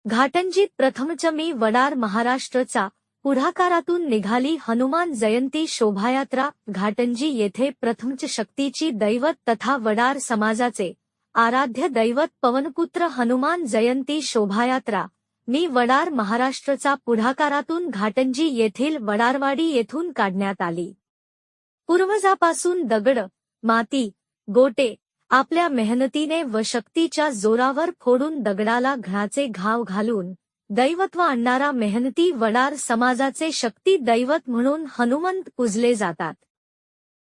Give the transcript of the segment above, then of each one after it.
घाटंजीत प्रथमचमी वडार महाराष्ट्रचा पुढाकारातून निघाली हनुमान जयंती शोभायात्रा। घाटंजी येथे प्रथमच शक्तीची दैवत तथा वडार समाजाचे आराध्य दैवत पवनपुत्र हनुमान जयंती शोभायात्रा मी वडार महाराष्ट्रचा पुढाकारातून घाटंजी येथील वडारवाडी येथून काढण्यात आली। पूर्वजापासून दगड, माती, गोटे आपल्या मेहनतीने व शक्तीच्या जोरावर फोडून दगडाला घाचे घाव घालून दैवत्व आणणारा मेहनती वडार समाजाचे शक्ती दैवत म्हणून हनुमंत पूजले जातात।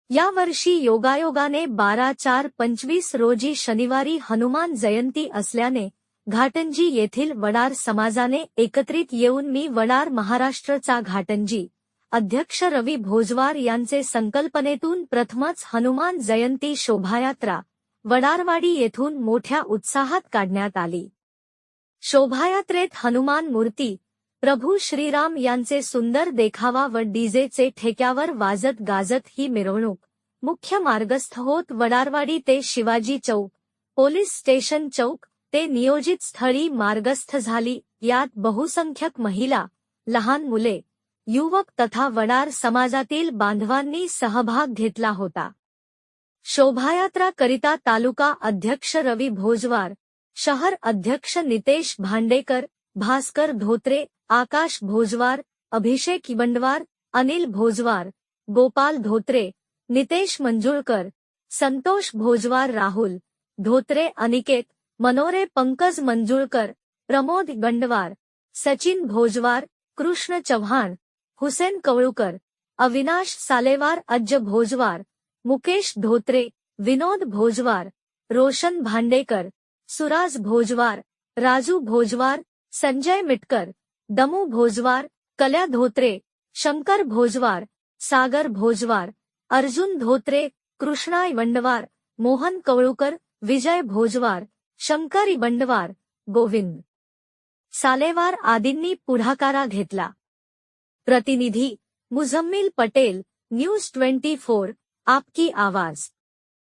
या वर्षी योगायोगाने 12/4/25 रोजी शनिवारी हनुमान जयंती असल्याने घाटंजी येथील वडार समाजाने एकत्रित येऊन मी वडार महाराष्ट्रचा घाटंजी अध्यक्ष रवी भोजवार यांचे संकल्पनेतून प्रथमच हनुमान जयंती शोभायात्रा वडारवाडी येथून मोठ्या उत्साहात काढण्यात आली। शोभायात्रेत हनुमान मूर्ती, प्रभू श्रीराम यांचे सुंदर देखावा व डीजेचे ठेक्यावर वाजत गाजत ही मिरवणूक मुख्य मार्गस्थ होत वडारवाडी ते शिवाजी चौक, पोलीस स्टेशन चौक ते नियोजित स्थळी मार्गस्थ झाली। यात बहुसंख्यक महिला, लहान मुले, युवक तथा वडार समाजातील बांधवांनी सहभाग घेतला होता। शोभायात्रा करिता तालुका अध्यक्ष रवी भोजवार, शहर अध्यक्ष नितेश भांडेकर, भास्कर धोत्रे, आकाश भोजवार, अभिषेक इबंडवार, अनिल भोजवार, गोपाल धोत्रे, नितेश मंजुळकर, संतोष भोजवार, राहुल धोत्रे, अनिकेत मनोरे, पंकज मंजुळकर, प्रमोद गंडवार, सचिन भोजवार, कृष्ण चव्हाण, हुसेन कवळुकर, अविनाश सालेवार, अज्ज भोजवार, मुकेश धोत्रे, विनोद भोजवार, रोशन भांडेकर, सुराज भोजवार, राजू भोजवार, संजय मिटकर, दमू भोजवार, कल्या धोत्रे, शंकर भोजवार, सागर भोजवार, अर्जुन धोत्रे, कृष्णा इबंडवार, मोहन कवळुकर, विजय भोजवार, शंकर इबंडवार, गोविंद सालेवार आदींनी पुढाकार घेतला। प्रतिनिधी मुझम्मिल पटेल, न्यूज 24, आपकी आवाज।